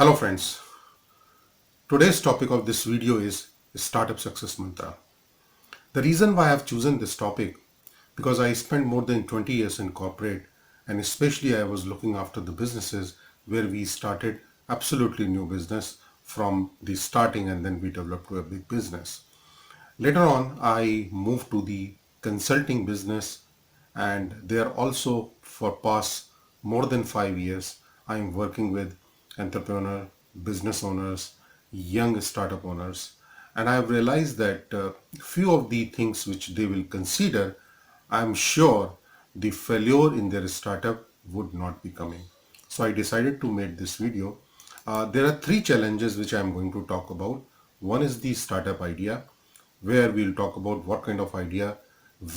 Hello friends, today's topic of this video is Startup Success Mantra. The reason why I have chosen this topic because I spent more than 20 years in corporate, and especially I was looking after the businesses where we started absolutely new business from the starting, and then we developed to a big business. Later on, I moved to the consulting business, and there also for past more than 5 years, I am working with entrepreneur, business owners, young startup owners, and I have realized that few of the things which they will consider, I am sure the failure in their startup would not be coming. So I decided to make this video. There are three challenges which I am going to talk about. One is the startup idea, where we'll talk about what kind of idea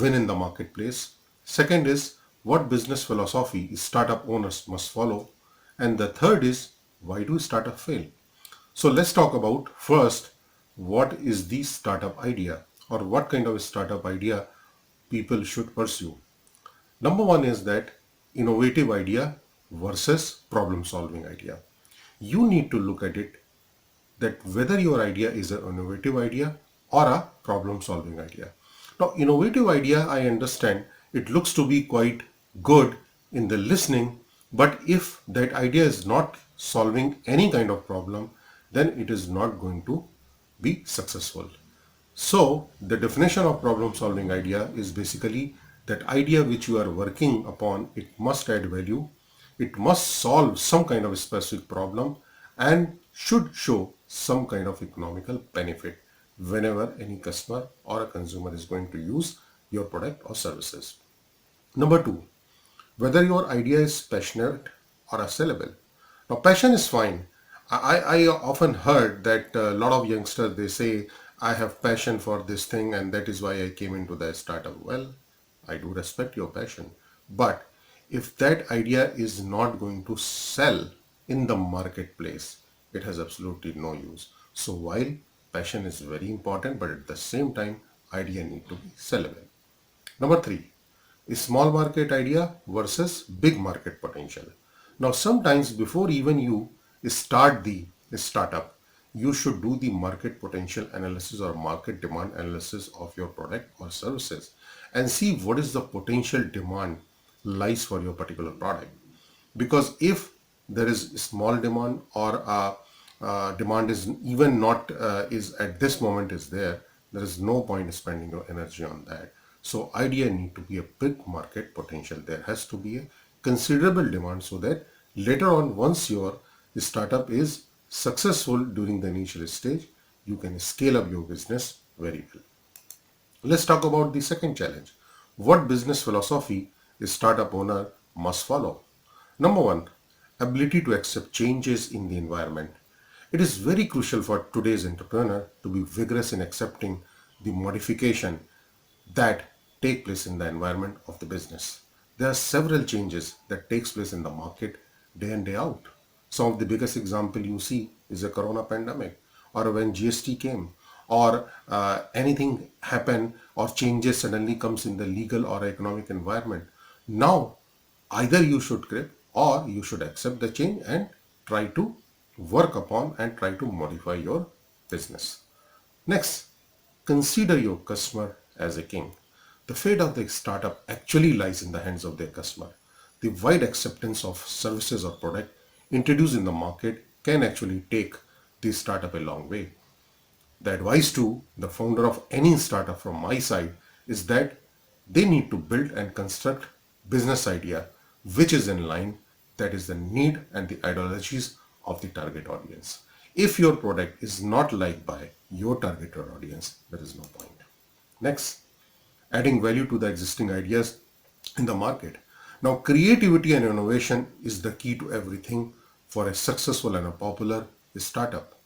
win in the marketplace. Second is what business philosophy startup owners must follow. And the third is why do startup fail? So let's talk about first what is the startup idea, or what kind of startup idea people should pursue. Number one is that innovative idea versus problem solving idea. You need to look at it that whether your idea is an innovative idea or a problem solving idea. Now, innovative idea, I understand it looks to be quite good in the listening, but if that idea is not solving any kind of problem, then it is not going to be successful. So the definition of problem solving idea is basically that idea which you are working upon, it must add value, it must solve some kind of specific problem, and should show some kind of economical benefit whenever any customer or a consumer is going to use your product or services. Number two, whether your idea is passionate or a sellable. Now, passion is fine. I often heard that a lot of youngsters, they say, I have passion for this thing and that is why I came into the startup. Well, I do respect your passion. But if that idea is not going to sell in the marketplace, it has absolutely no use. So while passion is very important, but at the same time, idea need to be sellable. Number three, a small market idea versus big market potential. Now, sometimes before even you start the startup, you should do the market potential analysis or market demand analysis of your product or services and see what is the potential demand lies for your particular product. Because if there is small demand, or demand is even not is at this moment is there is no point spending your energy on that. So idea need to be a big market potential. There has to be a considerable demand so that later on, once your startup is successful during the initial stage, you can scale up your business very well. Let's talk about the second challenge. What business philosophy a startup owner must follow? Number one, ability to accept changes in the environment. It is very crucial for today's entrepreneur to be vigorous in accepting the modification that take place in the environment of the business. There are several changes that takes place in the market day in day out. Some of the biggest example you see is the corona pandemic, or when GST came, or anything happen or changes suddenly comes in the legal or economic environment. Now either you should grip or you should accept the change and try to work upon and try to modify your business. Next, consider your customer as a king. The fate of the startup actually lies in the hands of their customer. The wide acceptance of services or product introduced in the market can actually take the startup a long way. The advice to the founder of any startup from my side is that they need to build and construct business idea which is in line, that is the need and the ideologies of the target audience. If your product is not liked by your target audience, there is no point. Next, adding value to the existing ideas in the market. Now, creativity and innovation is the key to everything for a successful and a popular startup.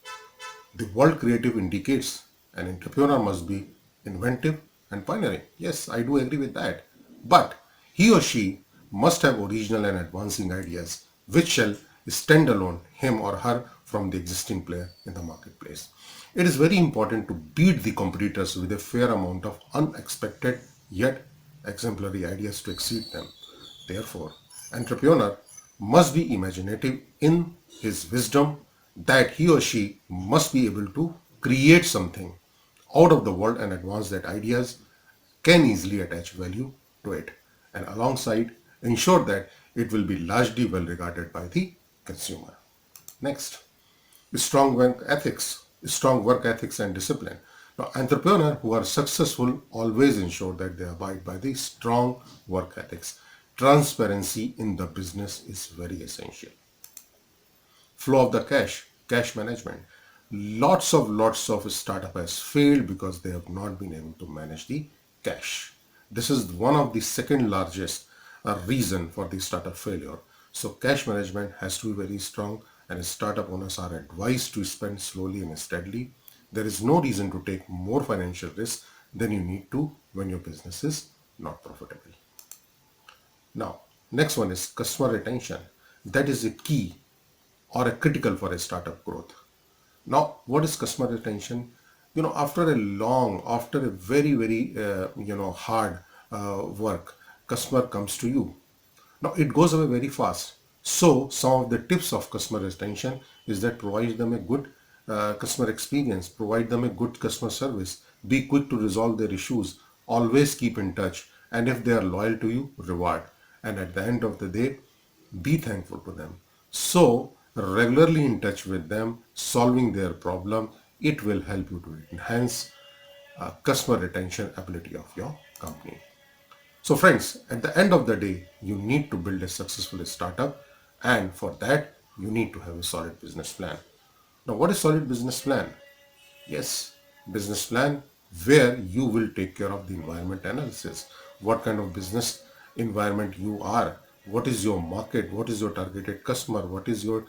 The word creative indicates an entrepreneur must be inventive and pioneering. Yes, I do agree with that. But he or she must have original and advancing ideas which shall stand alone him or her from the existing player in the marketplace. It is very important to beat the competitors with a fair amount of unexpected yet exemplary ideas to exceed them. Therefore, entrepreneur must be imaginative in his wisdom, that he or she must be able to create something out of the world and advance that ideas can easily attach value to it, and alongside ensure that it will be largely well regarded by the consumer. Next, strong work ethics and discipline. Now, entrepreneurs who are successful always ensure that they abide by the strong work ethics. Transparency in the business is very essential. Flow of the cash management. Lots of startup has failed because they have not been able to manage the cash. This is one of the second largest reason for the startup failure. So cash management has to be very strong, and startup owners are advised to spend slowly and steadily. There is no reason to take more financial risk than you need to when your business is not profitable. Now, next one is customer retention. That is a key or a critical for a startup growth. Now, what is customer retention? After a very hard work, customer comes to you. Now, it goes away very fast. So, some of the tips of customer retention is that provide them a good customer experience, provide them a good customer service, be quick to resolve their issues, always keep in touch, and if they are loyal to you, reward. And at the end of the day, be thankful to them. So, regularly in touch with them, solving their problem, it will help you to enhance customer retention ability of your company. So friends, at the end of the day, you need to build a successful startup, and for that, you need to have a solid business plan. Now, what is solid business plan? Yes, business plan where you will take care of the environment analysis. What kind of business environment you are? What is your market? What is your targeted customer? What is your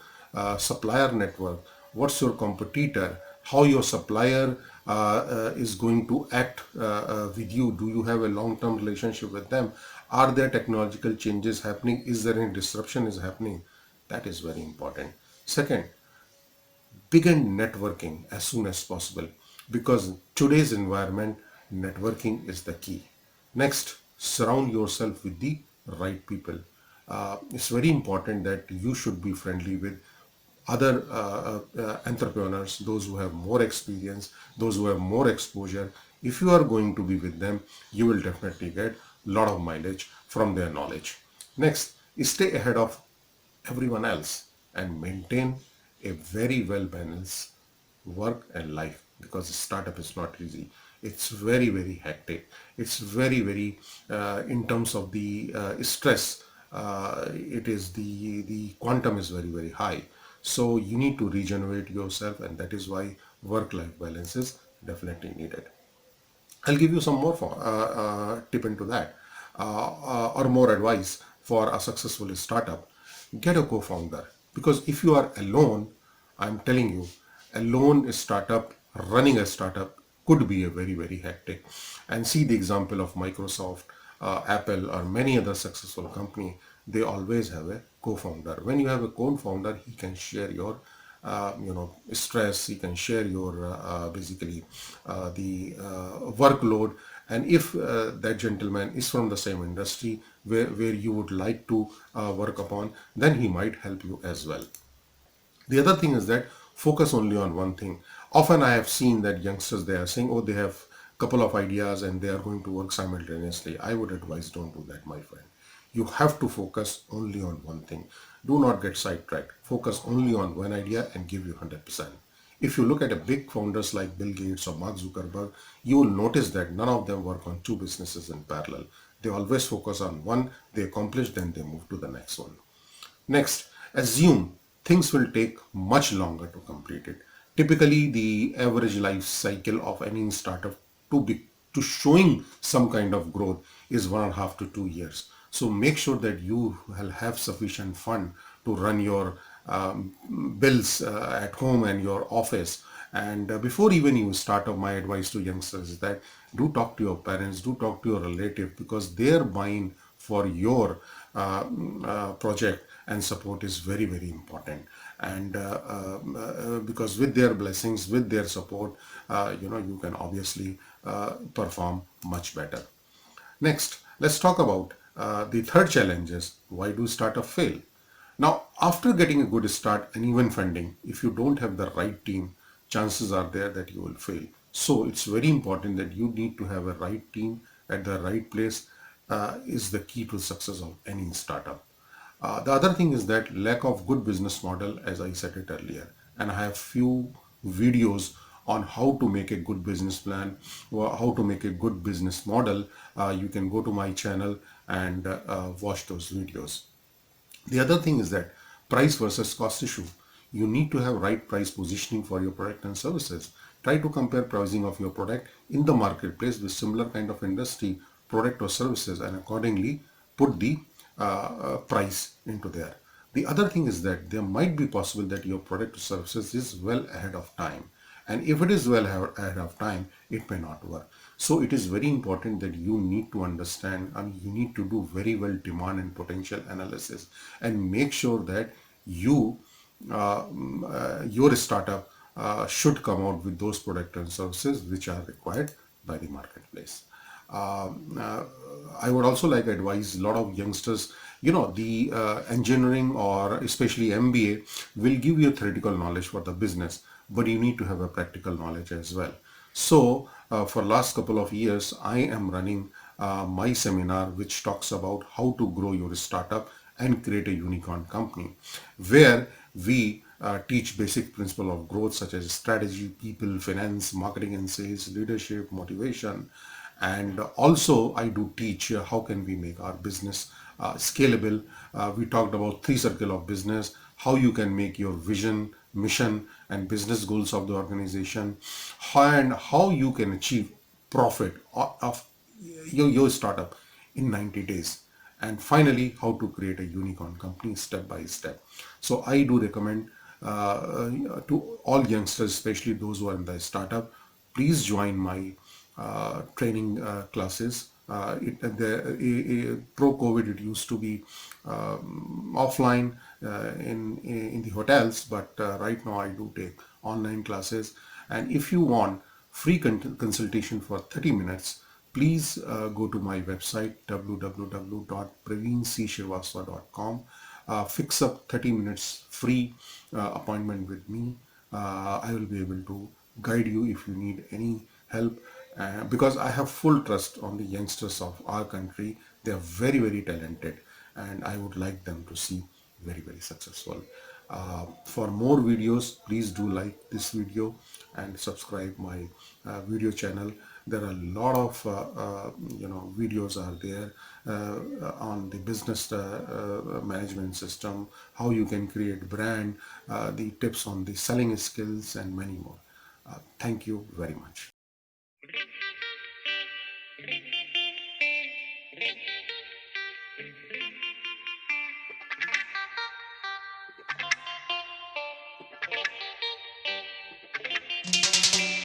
supplier network? What's your competitor? How your supplier is going to act with you? Do you have a long-term relationship with them? Are there technological changes happening? Is there any disruption is happening? That is very important. Second, begin networking as soon as possible, because today's environment, networking is the key. Next, surround yourself with the right people. It's very important that you should be friendly with other entrepreneurs, those who have more experience, those who have more exposure. If you are going to be with them, you will definitely get a lot of mileage from their knowledge. Next, stay ahead of everyone else and maintain a very well balanced work and life, because startup is not easy. It's very hectic. It's very in terms of the stress, it is the quantum is very high. So you need to regenerate yourself, and that is why work life balance is definitely needed. I'll give you some more tip into that, or more advice for a successful startup. Get a co-founder, because if you are alone, I'm telling you, alone startup, running a startup could be a very hectic. And see the example of Microsoft, Apple, or many other successful company. They always have a co-founder. When you have a co-founder, he can share your stress, he can share your basically the workload. And if that gentleman is from the same industry where you would like to work upon, then he might help you as well. The other thing is that focus only on one thing. Often I have seen that youngsters, they are saying, oh, they have couple of ideas and they are going to work simultaneously. I would advise, don't do that, my friend. You have to focus only on one thing. Do not get sidetracked. Focus only on one idea and give you 100%. If you look at a big founders like Bill Gates or Mark Zuckerberg, you will notice that none of them work on two businesses in parallel. They always focus on one, they accomplish, then they move to the next one. Next, assume things will take much longer to complete it. Typically, the average life cycle of any startup to showing some kind of growth is 1.5 to 2 years. So make sure that you will have sufficient fund to run your bills at home and your office. And before even you start up, my advice to youngsters is that do talk to your parents, do talk to your relative, because their buying for your project and support is very important. And because with their blessings, with their support, you can obviously perform much better. Next, let's talk about the third challenge is, why do startup fail? Now, after getting a good start and even funding, if you don't have the right team, chances are there that you will fail. So it's very important that you need to have a right team at the right place is the key to success of any startup. The other thing is that lack of good business model, as I said it earlier, and I have few videos on how to make a good business plan or how to make a good business model. You can go to my channel and watch those videos. The other thing is that price versus cost issue. You need to have right price positioning for your product and services. Try to compare pricing of your product in the marketplace with similar kind of industry, product or services, and accordingly put the price into there. The other thing is that there might be possible that your product or services is well ahead of time. And if it is well ahead of time, it may not work. So it is very important that you need to understand and you need to do very well demand and potential analysis and make sure that you your startup should come out with those products and services which are required by the marketplace. Um, uh, I would also like to advise a lot of youngsters, the engineering or especially MBA will give you theoretical knowledge for the business, but you need to have a practical knowledge as well. So for last couple of years, I am running my seminar which talks about how to grow your startup and create a unicorn company, where we teach basic principle of growth such as strategy, people, finance, marketing and sales, leadership, motivation. And also I do teach how can we make our business scalable. We talked about three circle of business, how you can make your vision, mission and business goals of the organization, and how you can achieve profit of your startup in 90 days, and finally how to create a unicorn company step by step. So I do recommend to all youngsters, especially those who are in the startup, please join my training classes. Pro COVID, it used to be offline in the hotels, but right now I do take online classes. And if you want free consultation for 30 minutes, please go to my website www.praveenshrivastava.com. Fix up 30 minutes free appointment with me. I will be able to guide you if you need any help, because I have full trust on the youngsters of our country. They are very, very talented and I would like them to see very, very successful. For more videos, please do like this video and subscribe my video channel. There are a lot of videos are there on the business management system, how you can create brand, the tips on the selling skills and many more. Thank you very much.